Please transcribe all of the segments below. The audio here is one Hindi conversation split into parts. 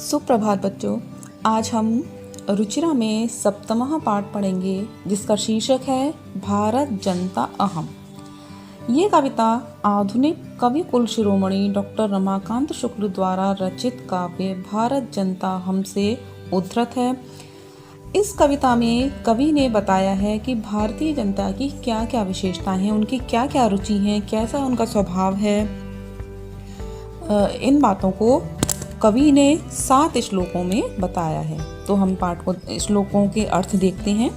सुप्रभात बच्चों। आज हम रुचिरा में सप्तमः पाठ पढ़ेंगे जिसका शीर्षक है भारत जनता अहम। ये कविता आधुनिक कवि कुल शिरोमणि डॉक्टर रमाकांत शुक्ल द्वारा रचित काव्य भारत जनता हम से उद्धृत है। इस कविता में कवि ने बताया है कि भारतीय जनता की क्या क्या विशेषताएं हैं, उनकी क्या क्या रुचि हैं, कैसा उनका स्वभाव है। इन बातों को कवि ने 7 श्लोकों में बताया है। तो हम पाठ को श्लोकों के अर्थ देखते हैं।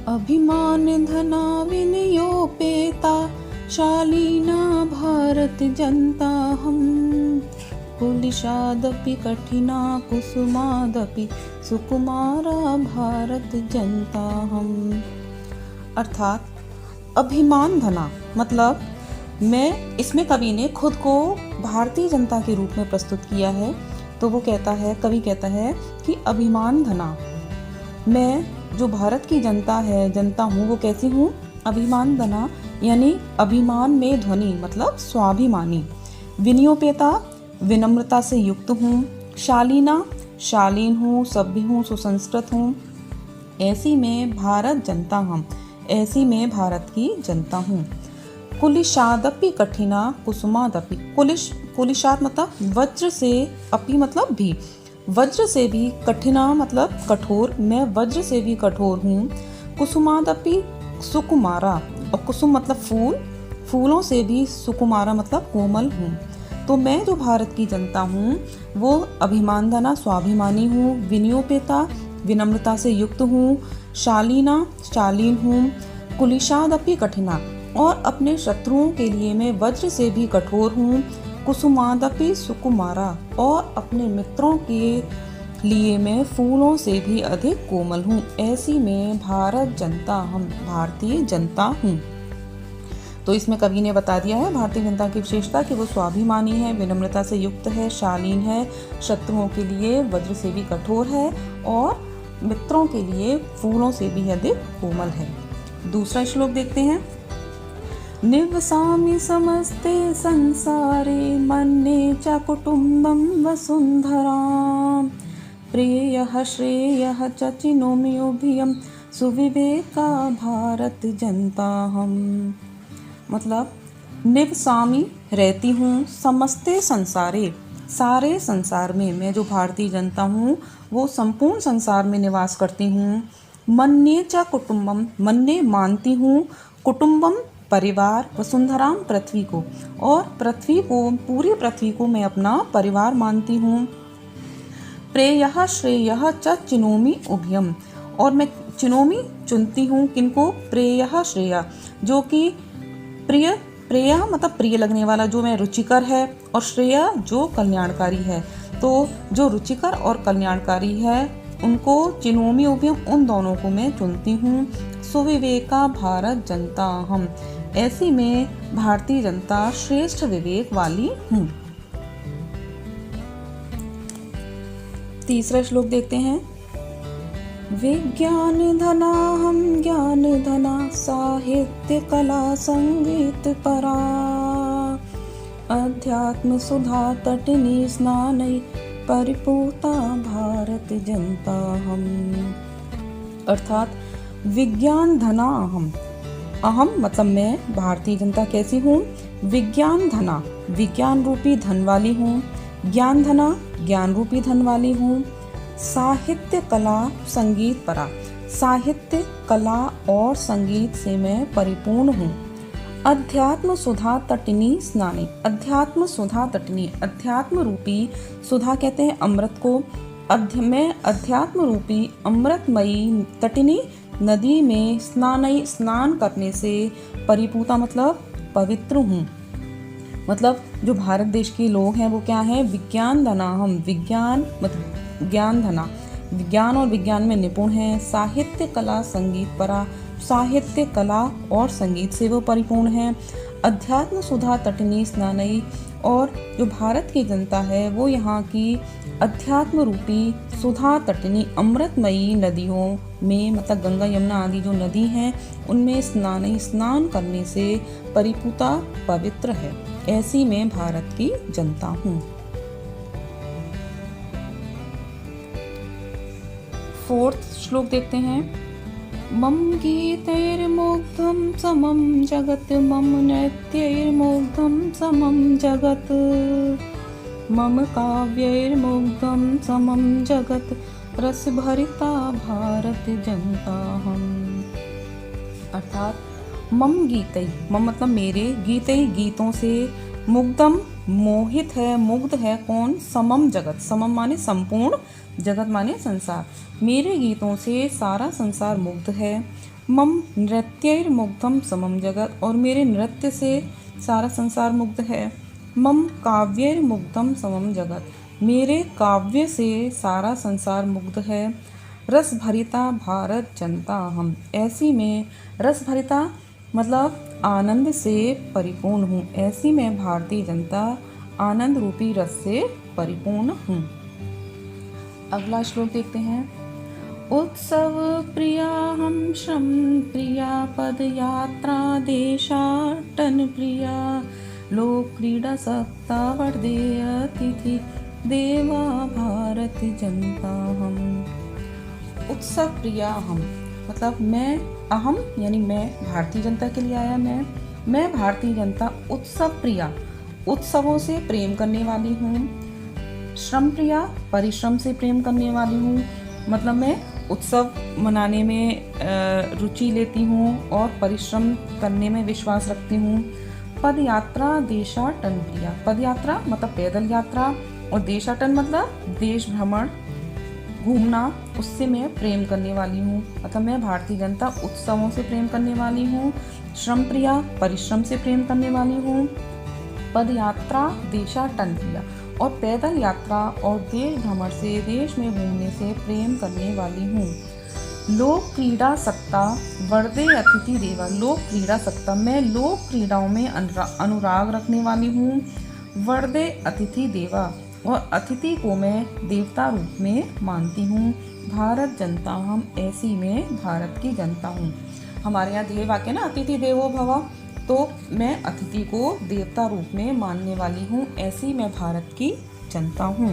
अभिमान धना विनियोपेता शालीना भारत जनता हम कुलिशादपि कठिना कुसुमादपि सुकुमारा भारत जनता हम। अर्थात अभिमान धना मतलब मैं, इसमें कवि ने खुद को भारतीय जनता के रूप में प्रस्तुत किया है। तो वो कहता है, कवि कहता है कि अभिमान धना, मैं जो भारत की जनता हूँ वो कैसी हूँ? अभिमान धना यानी अभिमान में ध्वनि मतलब स्वाभिमानी। विनियोपेता विनम्रता से युक्त हूँ। शालीना शालीन हूँ, सभ्य हूँ, सुसंस्कृत हूँ। ऐसी में भारत जनता हम, ऐसी में भारत की जनता हूँ। कुलिशादपि कठिना कुसुमादपि, कुलिशाद मतलब वज्र से, अपि मतलब भी, वज्र से भी, कठिना मतलब कठोर, मैं वज्र से भी कठोर हूँ। कुसुमादपि सुकुमारा, और कुसुम मतलब फूल, फूलों से भी सुकुमारा मतलब कोमल हूँ। तो मैं जो भारत की जनता हूँ वो अभिमान धना स्वाभिमानी हूँ, विनियोपेता विनम्रता से युक्त हूँ, शालीना शालीन हूँ, कुलिशादपि कठिना और अपने शत्रुओं के लिए मैं वज्र से भी कठोर हूँ, कुसुमादपि सुकुमारा और अपने मित्रों के लिए मैं फूलों से भी अधिक कोमल हूँ। ऐसी में भारत जनता हम, भारतीय जनता हूँ। तो इसमें कवि ने बता दिया है भारतीय जनता की विशेषता कि वो स्वाभिमानी है, विनम्रता से युक्त है, शालीन है, शत्रुओं के लिए वज्र से भी कठोर है और मित्रों के लिए फूलों से भी अधिक कोमल है। दूसरा श्लोक देखते हैं। निवसामि समस्ते संसारे मन्ये च कुटुम्बं वसुन्धरां प्रेयः श्रेयः च चिनोमि उभयं सुविवेका भारत जनता हम। मतलब निवसामि रहती हूँ, समस्ते संसारे सारे संसार में, मैं जो भारतीय जनता हूँ वो संपूर्ण संसार में निवास करती हूँ। मन्ये च कुटुम्बम, मन्ये मानती हूँ, कुटुम्बम परिवार, वसुंधराम पृथ्वी को, और पृथ्वी को, पूरी पृथ्वी को मैं अपना परिवार मानती हूँ। प्रेयः श्रेयः च चिनोमि उभयम, और मैं चिनोमि चुनती हूँ, किनको? प्रेयः श्रेया, जो कि प्रिय, प्रेय मतलब प्रिय लगने वाला, जो मैं रुचिकर है, और श्रेय जो कल्याणकारी है। तो जो रुचिकर और कल्याणकारी है उनको चिनोमि उभयम, उन दोनों को मैं चुनती हूँ। सुविवेका भारत जनता हम, ऐसी में भारतीय जनता श्रेष्ठ विवेक वाली हूँ। तीसरा श्लोक देखते हैं। विज्ञान धना हम ज्ञान धना साहित्य कला संगीत परा अध्यात्म सुधा तटिनी स्नानै परिपूता भारत जनता हम। अर्थात विज्ञान धना अहम, अहम मतलब मैं भारतीय जनता कैसी हूँ? विज्ञान धना विज्ञान रूपी धन वाली हूँ, ज्ञान धना ज्ञान रूपी धन वाली हूँ, साहित्य कला संगीत परा, साहित्य कला और संगीत से मैं परिपूर्ण हूँ। अध्यात्म सुधा तटिनी स्नानी, अध्यात्म सुधा तटिनी, अध्यात्म रूपी सुधा कहते हैं अमृत को, मैं अध्यात्म रूपी अमृतमयी तटिनी नदी में स्नान करने से परिपूता मतलब पवित्र हूँ। मतलब जो भारत देश के लोग हैं वो क्या है? विज्ञान धना हम, विज्ञान मतलब ज्ञान धना, विज्ञान और विज्ञान में निपुण हैं। साहित्य कला संगीत परा, साहित्य कला और संगीत से वो परिपूर्ण हैं। अध्यात्म सुधा तटिनी स्नानई, और जो भारत की जनता है वो यहाँ की अध्यात्म रूपी सुधा तटिनी अमृतमयी नदियों में, मतलब गंगा यमुना आदि जो नदी हैं उनमें स्नान करने से परिपूता पवित्र है। ऐसी मैं भारत की जनता हूँ। 4th श्लोक देखते हैं। मम गीतैर्मुग्धं समं जगत्, मम नृत्यैर्मुग्धं समं जगत्, मम काव्यैर्मुग्धं समं जगत्, रसभरिता भारत जनता हम। अर्थात मम गीतै, मम मतलब मेरे, गीतै गीतों से, मुग्धम मोहित है, मुग्ध है कौन, समम जगत, समम माने संपूर्ण, जगत माने संसार, मेरे गीतों से सारा संसार मुग्ध है। मम नृत्यैर्मुग्धम समम जगत, और मेरे नृत्य से सारा संसार मुग्ध है। मम काव्यैर्मुग्धम समम जगत, मेरे काव्य से सारा संसार मुग्ध है। रस भरिता भारत जनता हम, ऐसी मैं रस भरिता मतलब आनंद से परिपूर्ण हूँ, ऐसी मैं भारतीय जनता आनंद रूपी रस से परिपूर्ण हूँ। अगला श्लोक देखते हैं। उत्सव प्रिया हम श्रम प्रिया, पद यात्रा देशाटन प्रिया, लोक क्रीड़ा सत्ता वर्दे अतिथि देवा भारत जनता हम। उत्सव प्रिया हम मतलब मैं, अहम यानी मैं भारतीय जनता के लिए आया, मैं भारतीय जनता उत्सव प्रिया, उत्सवों से प्रेम करने वाली हूँ। श्रम प्रिया परिश्रम से प्रेम करने वाली हूँ, मतलब मैं उत्सव मनाने में रुचि लेती हूँ और परिश्रम करने में विश्वास रखती हूँ। पद यात्रा देशाटन प्रिया, पद यात्रा मतलब पैदल यात्रा, और देशाटन मतलब देश भ्रमण घूमना, उससे मैं प्रेम करने वाली हूँ, मतलब मैं भारतीय जनता उत्सवों से प्रेम करने वाली हूँ। श्रम प्रिया परिश्रम से प्रेम करने वाली हूँ। पद यात्रा देशाटन प्रिया, और पैदल यात्रा और देश भ्रमण से, देश में घूमने से प्रेम करने वाली हूँ। लोक क्रीड़ा सत्ता वर्दे अतिथि देवा, लोक क्रीड़ा सत्ता मैं लोक क्रीड़ाओं में अनुराग रखने वाली हूँ। वर्दे अतिथि देवा, और अतिथि को मैं देवता रूप में मानती हूँ। भारत जनता हम, ऐसी मैं भारत की जनता हूँ। हमारे यहाँ ध्येय वाक्य ना अतिथि देवो भव, तो मैं अतिथि को देवता रूप में मानने वाली हूँ, ऐसी मैं भारत की जनता हूँ।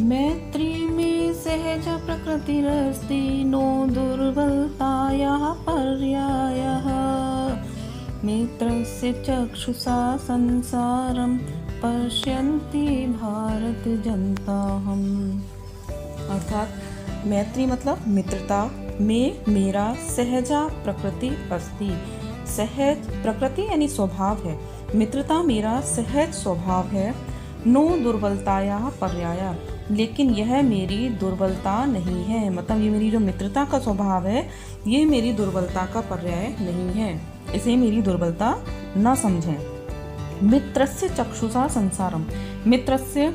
मैत्री में सहज प्रकृति रस्ति, नो दुर्बलतायाः पर्यायः, मित्रस्य चक्षुषा संसारं पश्यन्ति भारत जनता हम। अर्थात मैत्री मतलब मित्रता में मेरा सहजा प्रकृति अस्ति, सहज प्रकृति यानी स्वभाव है, मित्रता मेरा सहज स्वभाव है। नो दुर्बलताया पर्याया, लेकिन यह मेरी दुर्बलता नहीं है, मतलब ये मेरी जो मित्रता का स्वभाव है ये मेरी दुर्बलता का पर्याय नहीं है, इसे मेरी दुर्बलता न समझें। मित्रस्य चक्षुषा संसारम, मित्रस्य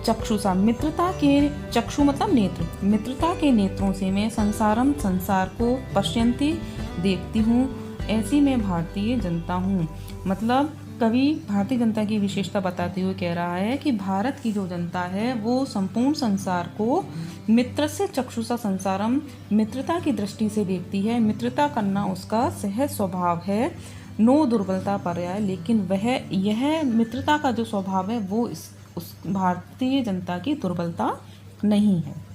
चक्षुषा मित्रता के, चक्षु मतलब नेत्र, मित्रता के नेत्रों से मैं संसारम संसार को, पश्यन्ति देखती हूँ, ऐसी मैं भारतीय जनता हूँ। मतलब कवि भारतीय जनता की विशेषता बताते हुए कह रहा है कि भारत की जो जनता है वो संपूर्ण संसार को मित्रस्य चक्षुषा संसारम, मित्रता की दृष्टि से देखती है, मित्रता करना उसका सहज स्वभाव है। नो दुर्बलता पर्याय, लेकिन वह यह मित्रता का जो स्वभाव है वो उस भारतीय जनता की दुर्बलता नहीं है।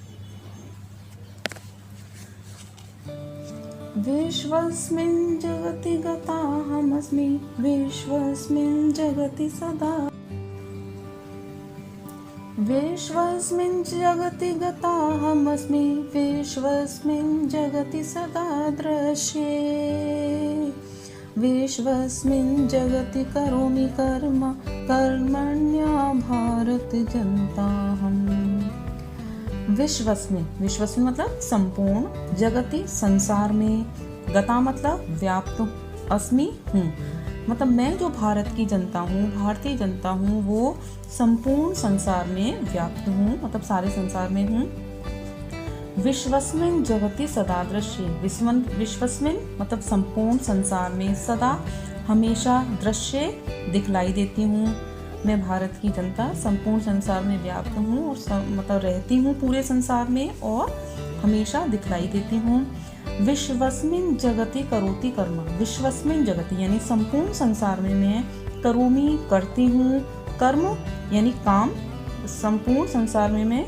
विश्वस्मिन् जगति गताहमस्मि, विश्वस्मिन् जगति सदा, विश्वस्मिन् जगति गताहमस्मि, विश्वस्मिन् जगति सदा दृश्ये, विश्वस्मिन् जगति करोमि कर्म कर्मण्या भारत जनता हम। विश्वस्मिन्, विश्वस्मिन् मतलब संपूर्ण, जगति संसार में, गता मतलब व्याप्त, अस्मि हूँ, मतलब मैं जो भारत की जनता हूँ, भारतीय जनता हूँ, वो संपूर्ण संसार में व्याप्त हूँ, मतलब सारे संसार में हूँ। विश्वस्मिन् जगति सदा दृश्य, विश्वस्मिन् मतलब संपूर्ण संसार में, सदा हमेशा, दृश्य दिखलाई देती हूँ। मैं भारत की जनता संपूर्ण संसार में व्याप्त हूँ और मतलब रहती हूँ पूरे संसार में और हमेशा दिखलाई देती हूँ। विश्वस्मिन् जगति करोति कर्म, विश्वस्मिन् जगति यानी संपूर्ण संसार में मैं करोमि करती हूँ, कर्म यानी काम, संपूर्ण संसार में मैं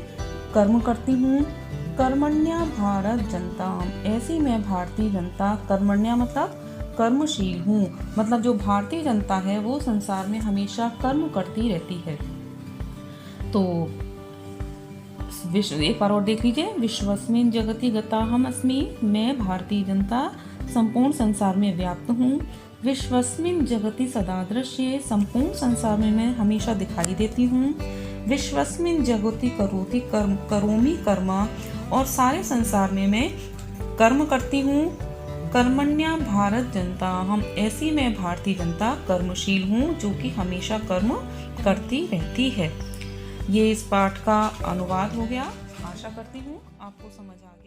कर्म करती हूँ। कर्मण्या भारत जनता, ऐसी मैं भारतीय जनता, कर्मण्या मतलब कर्मशील हूँ, मतलब जो भारतीय जनता है वो संसार में हमेशा कर्म करती रहती है। तो एक बार और देख लीजिए, विश्वस्मिन् जगति गताहम अस्मि, मैं भारतीय जनता संपूर्ण संसार में व्याप्त हूँ। विश्वस्मिन् जगति सदा दृश्ये, संपूर्ण संसार में मैं हमेशा दिखाई देती हूँ। विश्वस्मिन् जगति करोति कर्म, करोमि कर्म, और सारे संसार में मैं कर्म करती हूँ। कर्मण्या भारत जनता, हम ऐसी मैं भारतीय जनता कर्मशील हूँ जो कि हमेशा कर्म करती रहती है। ये इस पाठ का अनुवाद हो गया। आशा करती हूँ आपको समझ आ गया।